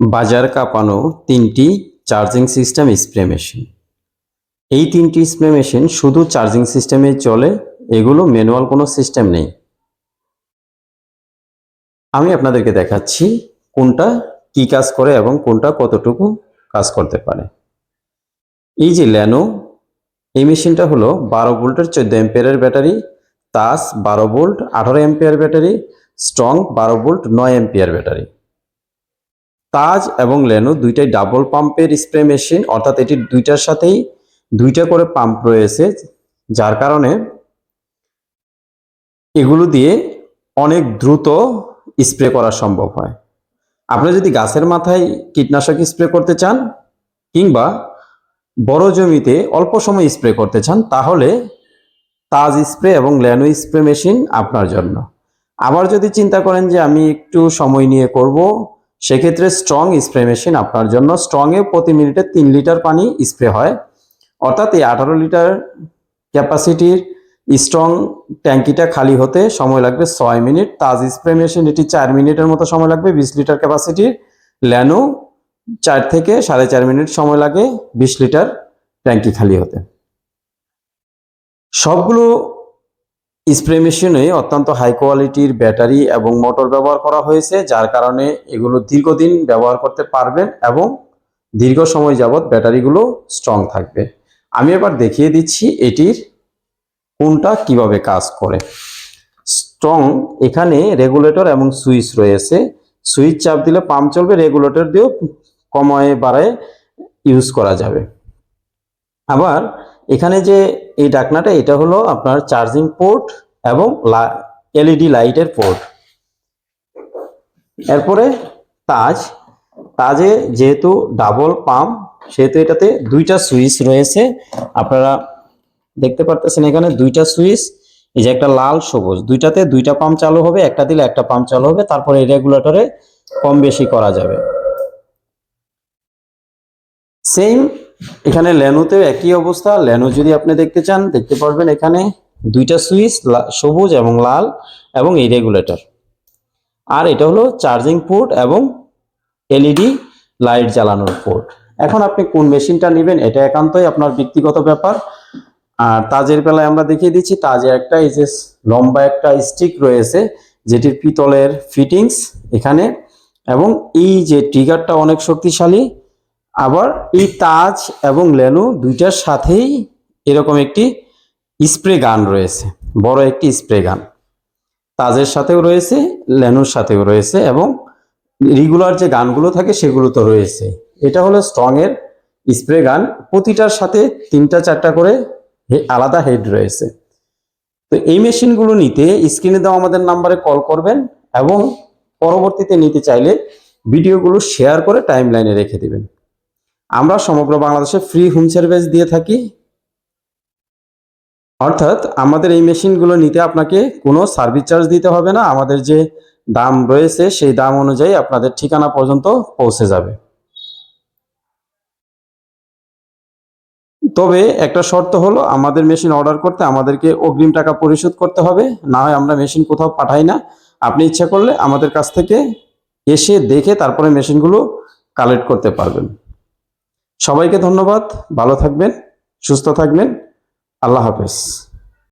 বাজার কাঁপানো তিনটি চার্জিং সিস্টেম স্প্রে মেশিন। এই তিনটি স্প্রে মেশিন শুধু চার্জিং সিস্টেমে চলে, এগুলো ম্যানুয়াল কোনো সিস্টেম নেই। আমি আপনাদেরকে দেখাচ্ছি কোনটা কি কাজ করে এবং কোনটা কতটুকু কাজ করতে পারে। এই যে ল্যানো, এই মেশিনটা হলো 12 ভোল্টের 14 অ্যাম্পিয়ারের ব্যাটারি, তাস 12 volt 18 ampere battery, strong 12 volt 9 ampere battery. তাজ এবং ল্যানো দুইটাই ডাবল পাম্পের স্প্রে মেশিন, অর্থাৎ এটির দুইটার সাথেই দুইটা করে পাম্প রয়েছে, যার কারণে এগুলো দিয়ে অনেক দ্রুত স্প্রে করা সম্ভব হয়। আপনি যদি গাছের মাথায় কীটনাশক স্প্রে করতে চান কিংবা বড় জমিতে অল্প সময় স্প্রে করতে চান, তাহলে তাজ স্প্রে এবং ল্যানো স্প্রে মেশিন আপনার জন্য। আবার যদি চিন্তা করেন যে আমি একটু সময় নিয়ে করব, সেক্ষেত্রে স্ট্রং স্প্রে মেশিন আপনার জন্য। স্ট্রংয়ে প্রতি মিনিটে 3 লিটার পানি স্প্রে হয়, অর্থাৎ এই 18 লিটার ক্যাপাসিটির স্ট্রং ট্যাঙ্কিটা খালি হতে সময় লাগবে 6 মিনিট। তাজ স্প্রে মেশিন এটি 4 মিনিটের মতো সময় লাগবে 20 লিটার ক্যাপাসিটির। ল্যানো 4 থেকে 4.5 মিনিট সময় লাগে 20 লিটার ট্যাঙ্কি খালি হতে। সবগুলো স্প্রে মেশিনে অত্যন্ত হাই কোয়ালিটির ব্যাটারি এবং মোটর ব্যবহার করা হয়েছে, যার কারণে এগুলো দীর্ঘদিন ব্যবহার করতে পারবেন এবং দীর্ঘ সময় যাবৎ ব্যাটারিগুলো স্ট্রং থাকবে। আমি এবার দেখিয়ে দিচ্ছি এটির কোনটা কিভাবে কাজ করে। স্ট্রং, এখানে রেগুলেটর এবং সুইচ রয়েছে। সুইচ চাপ দিলে পাম্প চলবে, রেগুলেটর দিয়েও কমায় বাড়ায় ইউজ করা যাবে। আবার এখানে যে এই ঢাকনাটা, এটা হলো আপনার চার্জিং পোর্ট এবং এলইডি লাইটের পোর্ট। এরপরে তাজে যেহেতু ডাবল পাম্প, সেহেতু এটাতে দুইটা সুইচ রয়েছে। আপনারা দেখতে পারতেছেন এখানে দুইটা সুইচ, এই যে একটা লাল সবুজ, দুইটাতে দুইটা পাম্প চালু হবে, একটা দিলে একটা পাম্প চালু হবে, তারপরে এই রেগুলেটরে কম বেশি করা যাবে। সেম এখানে ল্যানোতেও একই অবস্থা। ল্যানো যদি আপনি দেখতে চান, দেখতে পারবেন এখানে দুইটা সুইচ, সবুজ এবং লাল, এবং এই রেগুলেটর। আর এটা হলো চার্জিং পোর্ট এবং এলইডি লাইট জ্বালানোর পোর্ট। এখন আপনি কোন মেশিনটা নেবেন এটা একান্তই আপনার ব্যক্তিগত ব্যাপার। আর তাজের বেলায় আমরা দেখিয়ে দিচ্ছি, তাজে একটা এই যে লম্বা একটা স্টিক রয়েছে, যেটির পিতলের ফিটিংস এখানে, এবং এই যে ট্রিগারটা অনেক শক্তিশালী। আবার এই তাজ এবং ল্যানো দুইটার সাথেই এরকম একটি স্প্রে গান রয়েছে, বড় একটি স্প্রে গান তাজের সাথেও রয়েছে, ল্যানোর সাথেও রয়েছে, এবং রেগুলার যে গানগুলো থাকে সেগুলো তো রয়েছে। এটা হলো স্ট্রং এর স্প্রে গান, প্রতিটার সাথে 3-4টা করে আলাদা হেড রয়েছে। তো এই মেশিনগুলো নিতে স্ক্রিনে দেওয়া আমাদের নাম্বারে কল করবেন, এবং পরবর্তীতে নিতে চাইলে ভিডিওগুলো শেয়ার করে টাইমলাইনে রেখে দিবেন। আমরা সমগ্র বাংলাদেশে ফ্রি হোম সার্ভিস দিয়ে থাকি, অর্থাৎ আমাদের এই মেশিনগুলো নিতে আপনাকে কোনো সার্ভিস চার্জ দিতে হবে না। আমাদের যে দাম রয়েছে সেই দাম অনুযায়ী আপনাদের ঠিকানা পর্যন্ত পৌঁছে যাবে। তবে একটা শর্ত হলো, আমাদের মেশিন অর্ডার করতে আমাদেরকে অগ্রিম টাকা পরিশোধ করতে হবে, না হয় আমরা মেশিন কোথাও পাঠাই না। আপনি ইচ্ছা করলে আমাদের কাছ থেকে এসে দেখে তারপরে মেশিনগুলো কালেক্ট করতে পারবেন। সবাইকে ধন্যবাদ, ভালো থাকবেন, সুস্থ থাকবেন, আল্লাহ হাফেজ।